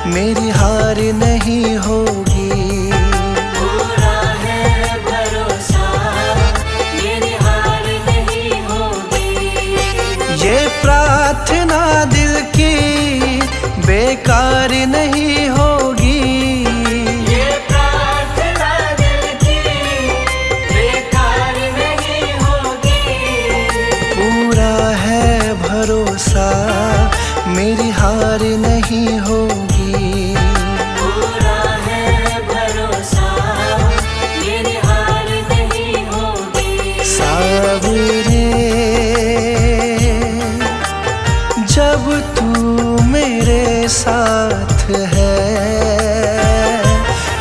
मेरी हार नहीं होगी। पूरा है भरोसा, मेरी हार नहीं होगी। ये प्रार्थना दिल की बेकार नहीं होगी। ये प्रार्थना दिल की बेकार नहीं होगी। पूरा है भरोसा, मेरी हार नहीं होगी। पूरा है भरोसा, मेरी हार नहीं होगी। सावरे जब तू मेरे साथ है,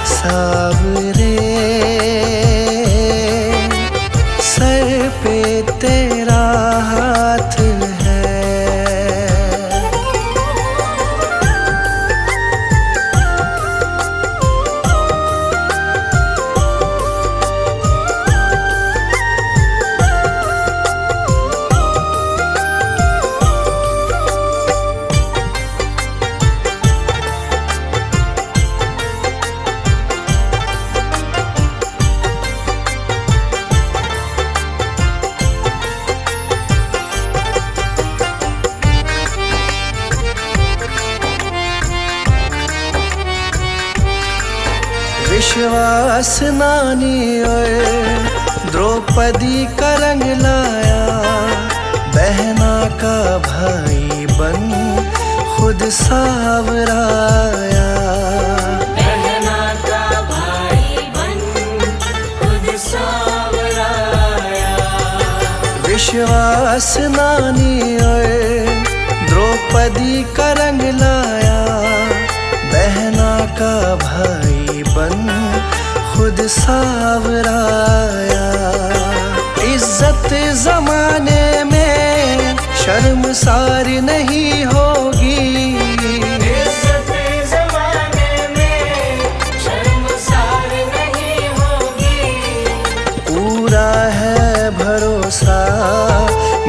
सावरे सर पे तेरा हाथ है। विश्वास नानी और द्रौपदी का रंग लाया, बहना का भाई बन खुद सावराया। बहना का भाई बन खुद सावराया। विश्वास नानी और द्रौपदी का रंग लाया, बहना का भाई बन खुद सावराया। इज्जत जमाने में शर्मसार नहीं होगी। इज्जत ज़माने में शर्मसार नहीं होगी। पूरा है भरोसा,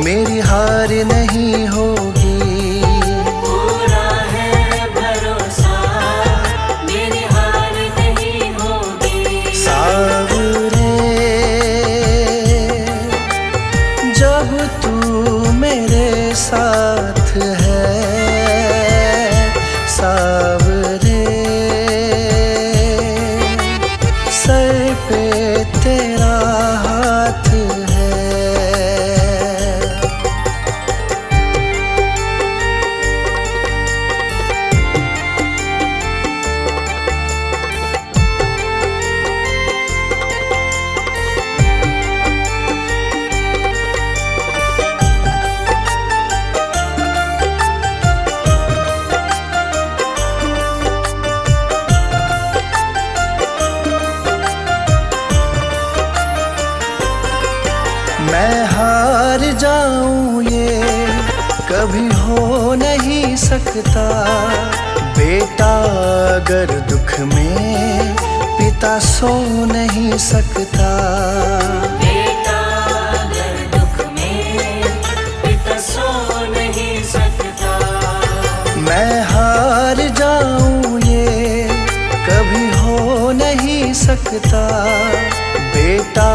मेरी हार नहीं होगी। पूरा है भरोसा, मेरी हार नहीं होगी। सावरे जब तू मेरे साथ है, सावरे सर पे तेरा हाथ है। मैं हार जाऊं ये कभी हो नहीं सकता। बेटा अगर दुख में पिता सो नहीं सकता। बेटा अगर दुख में पिता सो नहीं सकता। मैं हार जाऊं ये कभी हो नहीं सकता। बेटा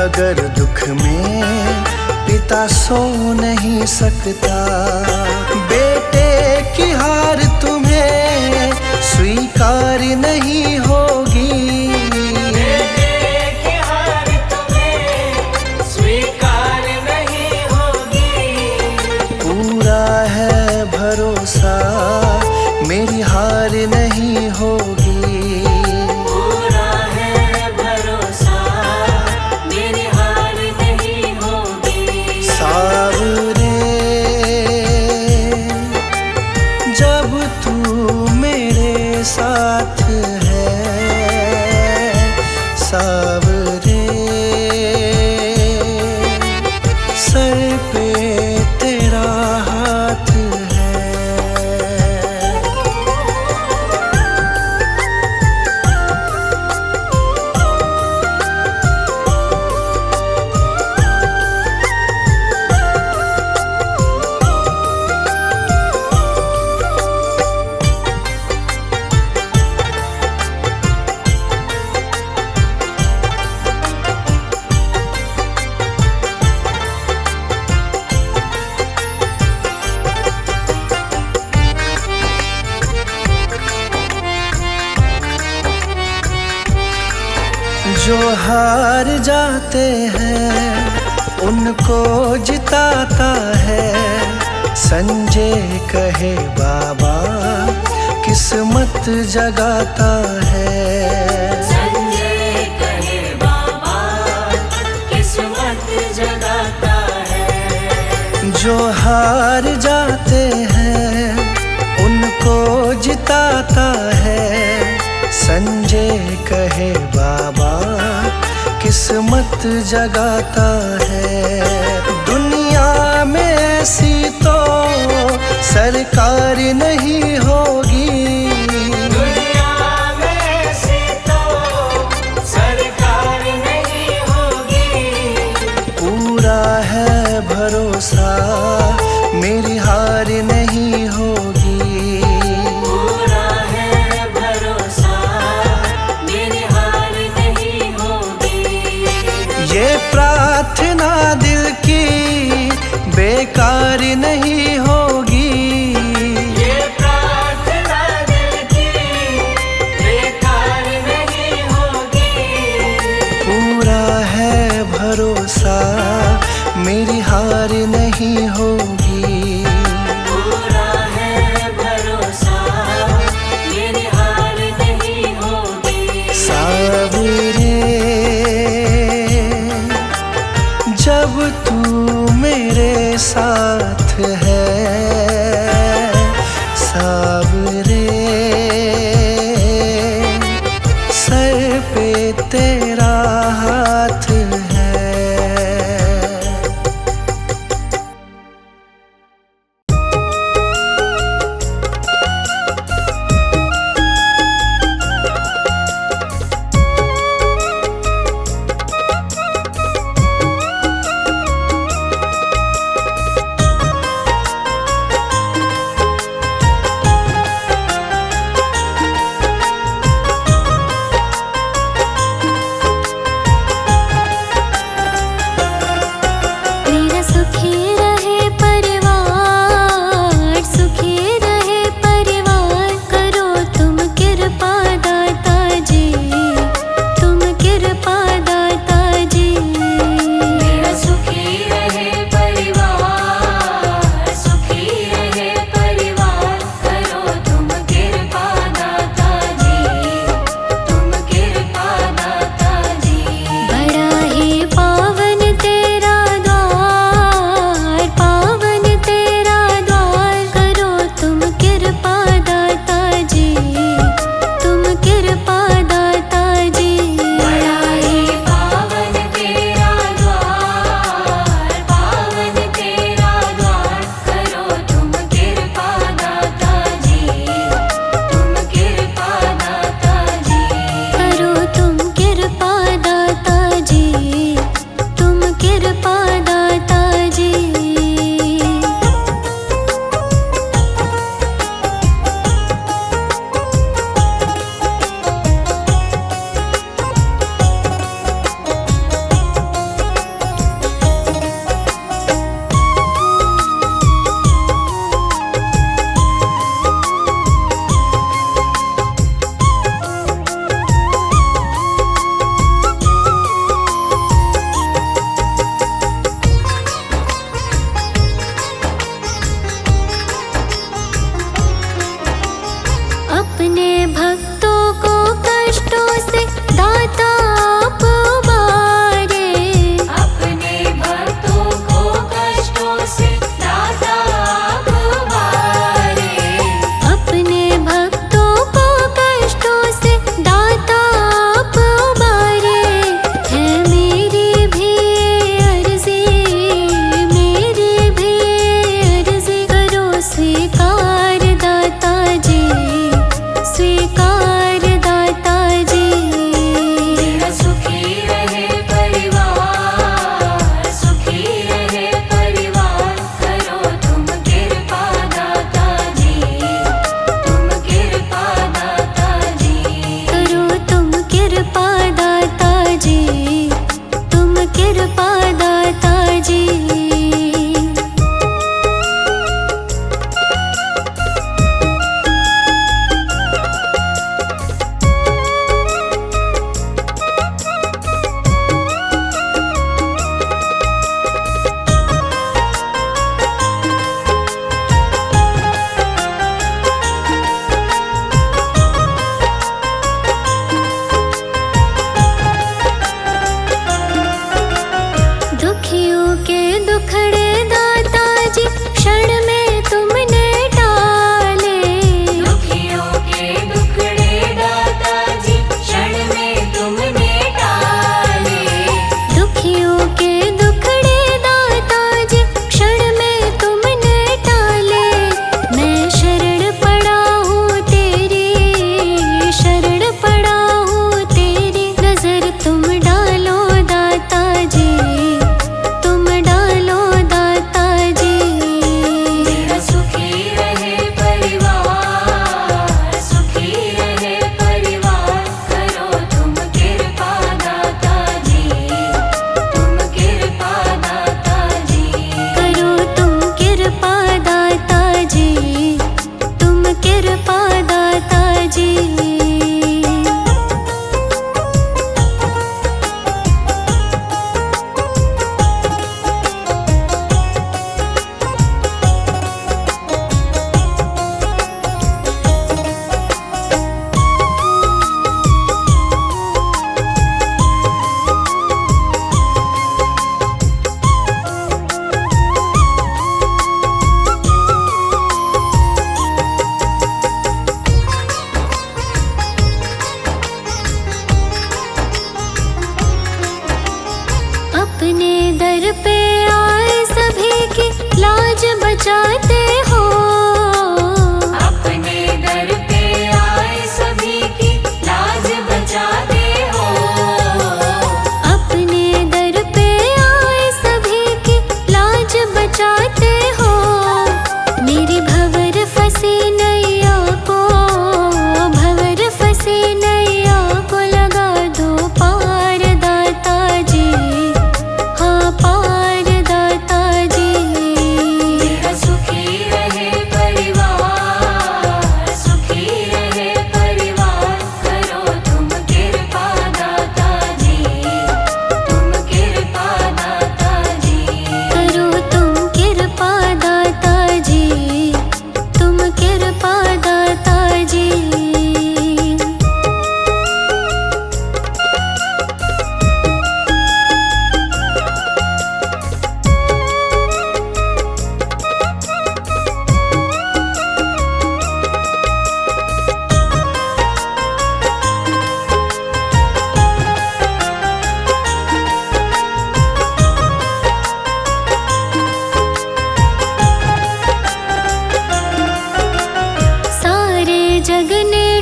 अगर दुख में पिता सो नहीं सकता। बेटे की हार तुम्हें स्वीकार नहीं होगी। बेटे की हार तुम्हें स्वीकार नहीं होगी। पूरा है भरोसा, मेरी हार नहीं होगी। पूरा है भरोसा, मेरी हार नहीं होगी। सावरे जब तू मेरे साथ है, सावरे सर पे तेरा हाथ है। जो हार जाते हैं उनको जिताता है। संजय कहे बाबा किस्मत जगाता है। संजय कहे बाबा किस्मत जगाता है। जो हार जाते हैं उनको जिताता है। संजय कहे बाबा किस्मत जगाता है। दुनिया में ऐसी तो सरकार नहीं होगी। दुनिया में ऐसी तो सरकार नहीं होगी। पूरा है भरोसा मेरी हार नहीं होगी। पूरा है भरोसा मेरी हार नहीं होगी। ये प्रार्थना दिल की बेकार नहीं होगी। ये प्रार्थना दिल की बेकार नहीं होगी। पूरा है भरोसा मेरी हार नहीं होगी। पूरा है भरोसा मेरी हार नहीं होगी। सावरे जब तू मेरे साथ है। सावरे सर पे तेरा हाथ है। मेरा सुखी रहे परिवार, सुखी रहे परिवार। करो तुम कृपा दाता जी, तुम कृपा दाता जी। मेरा सुखी रहे परिवार, सुखी रहे परिवार। करो तुम कृपा दाता जी, तुम कृपा दाता जी। बड़ा ही पावन तेरा द्वार, पावन तेरा द्वार। करो तुम कृपा दाता जी, तुम कृपा दाता जी। बड़ा ही पावन तेरा द्वार, पावन तेरा द्वार। करो तुम कृपा दाता जी, तुम कृपा दाता जी। करो तुम कृपा दाता जी, तुम कृपा दाता जी। अपने भक्तों को कष्टों से दाता आप उबारे। अपने भक्तों को कष्टों से दाता आप उबारे। अपने भक्तों को कष्टों से दाता आप उबारे। है मेरी भी अर्जी, मेरी भी अर्जी। करो स्वीकार दाता जी, स्वीकार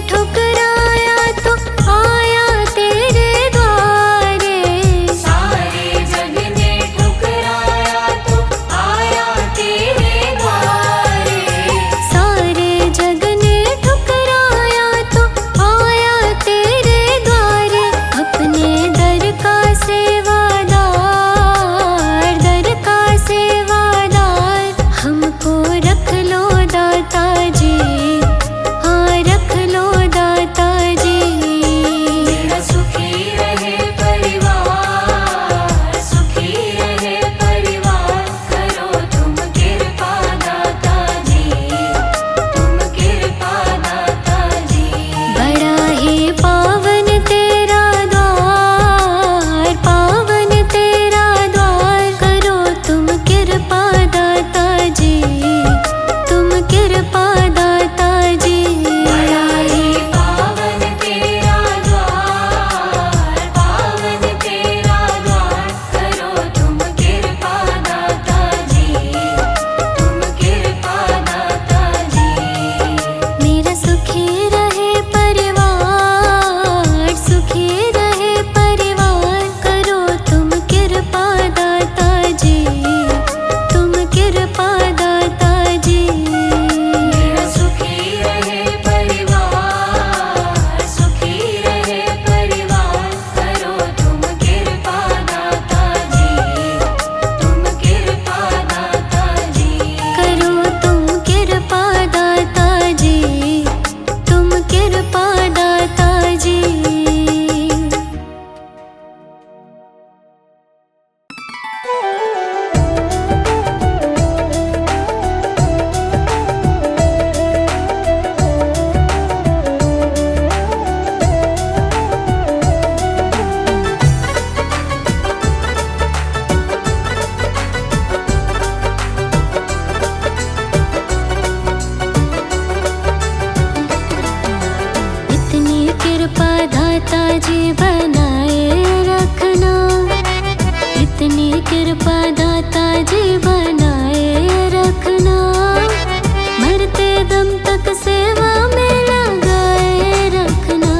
ठुकराया तो आया तेरे द्वारे। सारे जग ने ठुकराया तो आया तेरे द्वारे। सारे जग ने ठुकराया तो आया तेरे द्वारे। अपने दर का सेवादार, दर का सेवादार हमको रख लो दाता जी, हाँ रख लो दाता जी। मेरा सुखी रहे परिवार, सुखी रहे परिवार, करो तुम कृपा दाता जी, तुम कृपा दाता जी। बड़ा ही पावन तेरा द्वार, पावन तेरा द्वार, करो तुम कृपा दाता जी, तुम कृपा दाता जी। बड़ा ही पावन तेरा द्वार, पावन तेरा द्वार, करो तुम कृपा दाता जी, तुम कृपा दाता जी। मेरा सुखी रहे परिवार, सुखी रहे परिवार, करो तुम कृपा दाता जी, तुम कृपा दाता जी। मेरा सुखी रहे परिवार, सुखी रहे परिवार, करो तुम कृपा दाता जी, तुम कृपा दाता जी। करो तुम कृपा दाता जी, तुम कृपा दाता जी। इतनी कृपा दाता जी बनाए रखना, इतनी कृपा दाता जी बनाए रखना। मरते दम तक सेवा में लगाए रखना।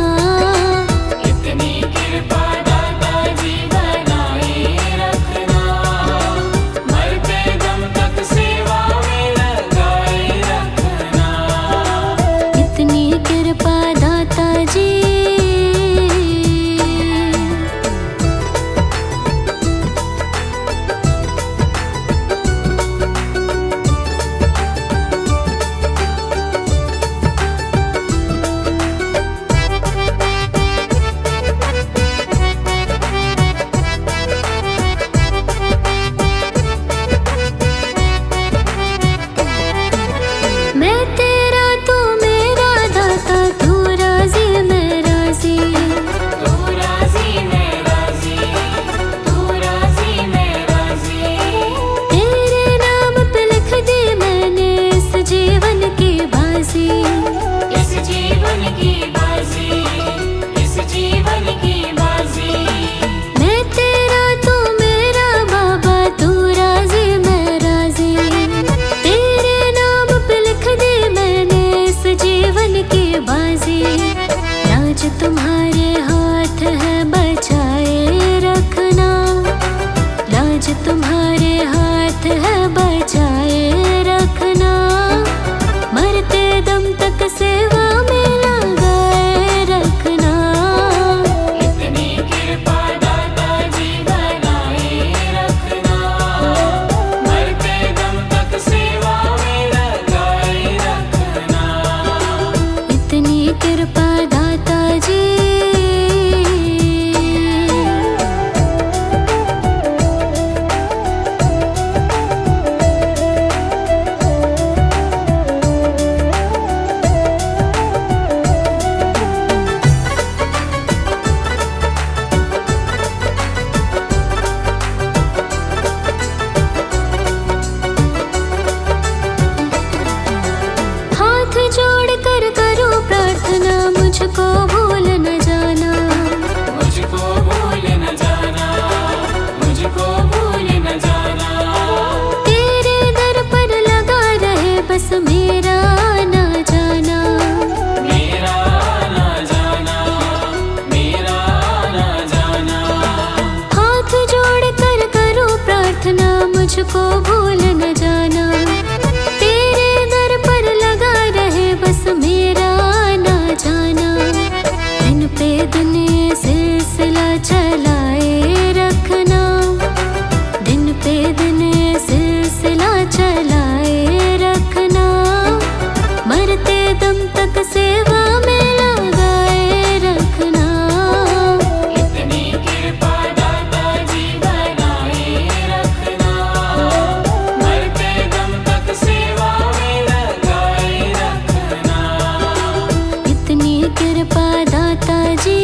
इतनी कृपा दाता जी बनाए रखना, मरते दम तक सेवा में लगाए रखना। इतनी कृपा दाता जी। मैं तेरा तू मेरा दाता, तू राजी मैं राजी। तू राजी मैं राजी, तू राजी मैं राजी। तेरे नाम पे लिख दी मैंने इस जीवन की बाजी। इस जीवन की बाजी, इस जीवन की बाजी। मैं तेरा तू मेरा बाबा, तू राजी मैं राजी। तेरे नाम पे लिख दी मैंने इस जीवन की बाजी। लाज तुम्हारे हाथ है बचाए रखना, लाज तुम्हारे हाथ है बचाए रखना। मरते दम तक सेवा में लगाए रखना। इतनी कृपा दाता जी बनाए रखना, मरते दम तक सेवा में लगाए रखना। इतनी कृपा दाता जी। हाथ जोड़ कर करो प्रार्थना, मुझ को भूल न जाना। तेरे दर पर लगा रहे बस मेरा आना जाना। दिन पे दिन ये सिलसिला चलाए रखना। दिन पे दिन ये सिलसिला चलाए रखना। मरते दम तक सेवा में लगाए रखना। इतनी कृपा दाता जी बनाए रखना। मरते दम तक सेवा में लगाए रखना। इतनी कृपा दाता जी।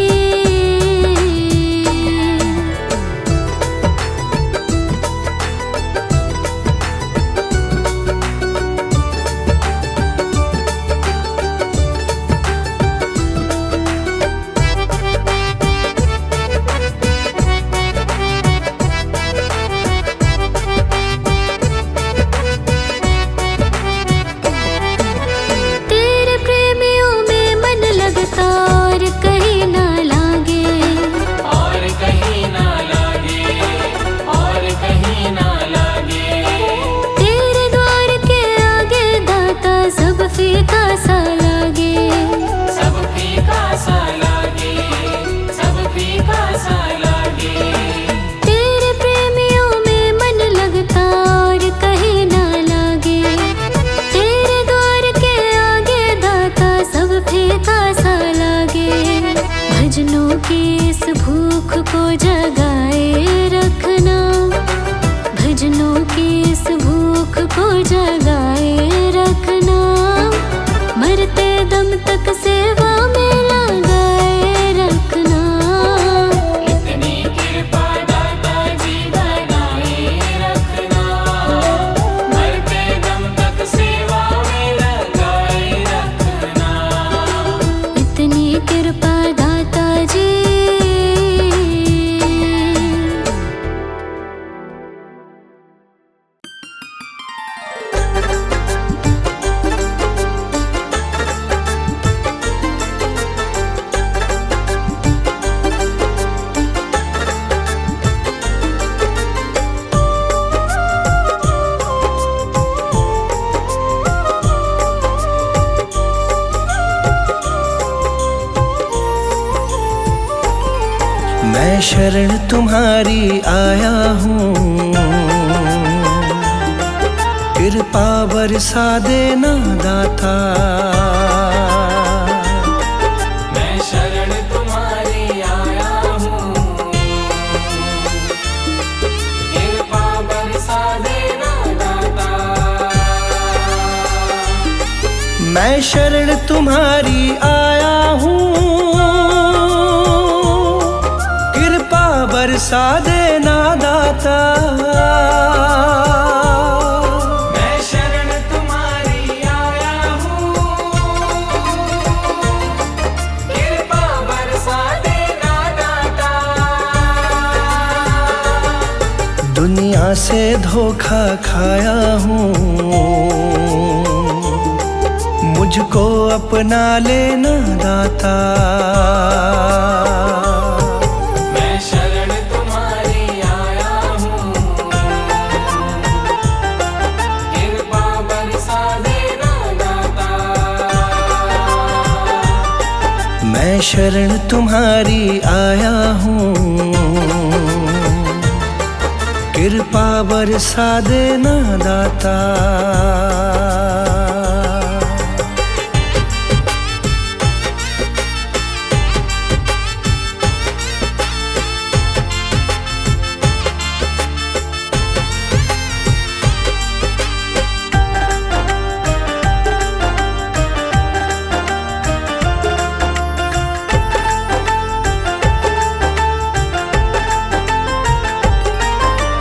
तेरे प्रेमियों में मन लगता और कहीं ना लागे। और कहीं ना लागे। और कहीं ना लागे। तेरे द्वार के आगे दाता सब फीका सा लागे। सब फीका सा लागे। सब फीका सा लागे। तेरे प्रेमियों में मन लगता और कहीं ना लागे। तेरे द्वार के आगे दाता सब फीका सा लागे। भजनों की इस भूख को जगाए रखना। भजनों की इस भूख को जगाए रखना। मरते दम तक सेवा में लगाए रखना। इतनी कृपा दाता जी बनाए रखना। मरते दम तक सेवा में लगाए रखना। इतनी कृपा दाता जी। मैं शरण तुम्हारी आया हूँ। कृपा बरसा देना दाता। मैं शरण तुम्हारी आया हूँ। कृपा बरसा देना दाता। मैं शरण तुम्हारी आया हूँ। कृपा बरसा देना दाता। मैं शरण तुम्हारी आया हूँ। कृपा बरसा देना दाता। दुनिया से धोखा खाया हूँ। मुझको अपना लेना दाता। मैं शरण तुम्हारी आया हूँ। कृपा बरसा देना दाता। मैं शरण तुम्हारी आया हूँ। कृपा बरसा देना दाता।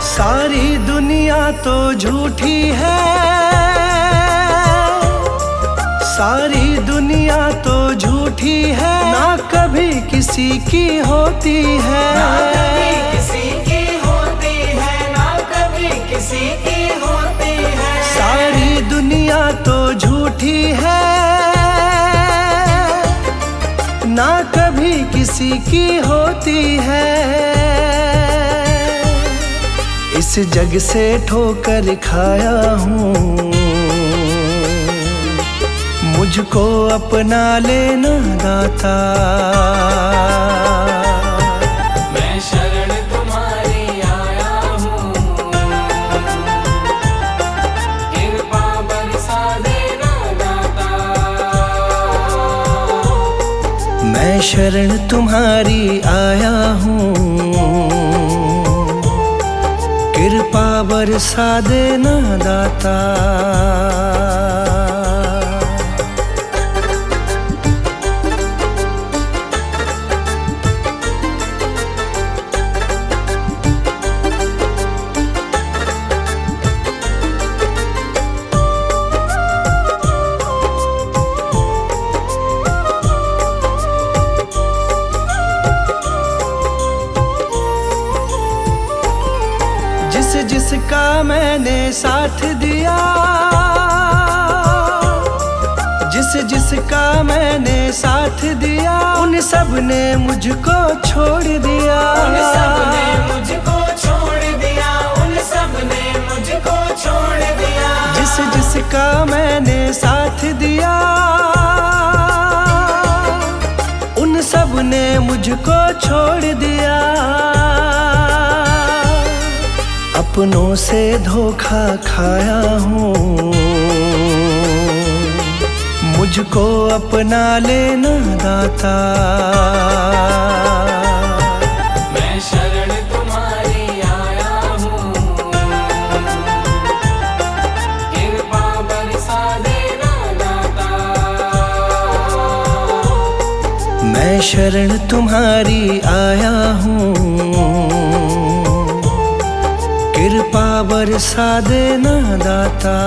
सारी दुनिया तो झूठी है। सारी दुनिया तो झूठी है। ना कभी किसी की होती है। ना कभी किसी की होती है। ना कभी किसी की होती है। सारी दुनिया तो झूठी है। ना कभी किसी की होती है। इस जग से ठोकर खाया हूँ, मुझको अपना लेना दाता। मैं शरण तुम्हारी आया हूँ, कृपा बरसा देना दाता। मैं शरण तुम्हारी आया हूँ, कृपा बरसा देना दाता। जिसका मैंने साथ दिया, जिसका मैंने साथ दिया, उन सब ने मुझको छोड़ दिया। उन सब ने मुझको छोड़ दिया, उन सब ने मुझको छोड़ दिया। जिसका मैंने साथ दिया, उन सब ने मुझको छोड़ दिया। अपनों से धोखा खाया हूँ, मुझको अपना लेना दाता। मैं शरण तुम्हारी आया हूँ, कृपा बरसा देना दाता। मैं शरण तुम्हारी आया हूँ, कृपा बरसा देना दाता।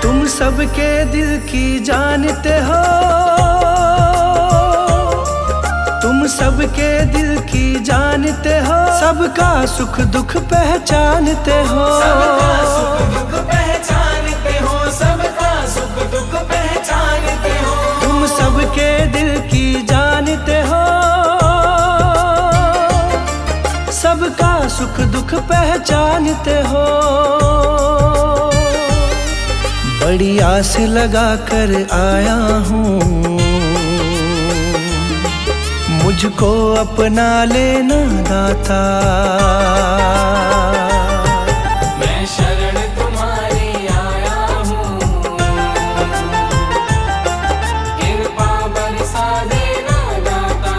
तुम सबके दिल की जानते हो, तुम सबके दिल की जानते हो, सबका सुख दुख पहचानते हो। सबका सुख दुख पहचानते हो, सबका सुख दुख पहचानते हो। तुम सबके दिल की जानते हो, सबका सुख दुख पहचानते हो। बड़ी आस लगा कर आया हूँ, मुझको अपना लेना दाता। मैं शरण तुम्हारी आया हूँ, कृपा बरसा देना दाता।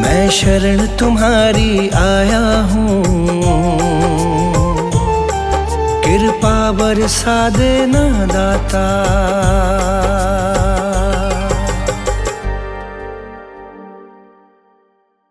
मैं शरण तुम्हारी आया हूँ, कृपा बरसा देना दाता।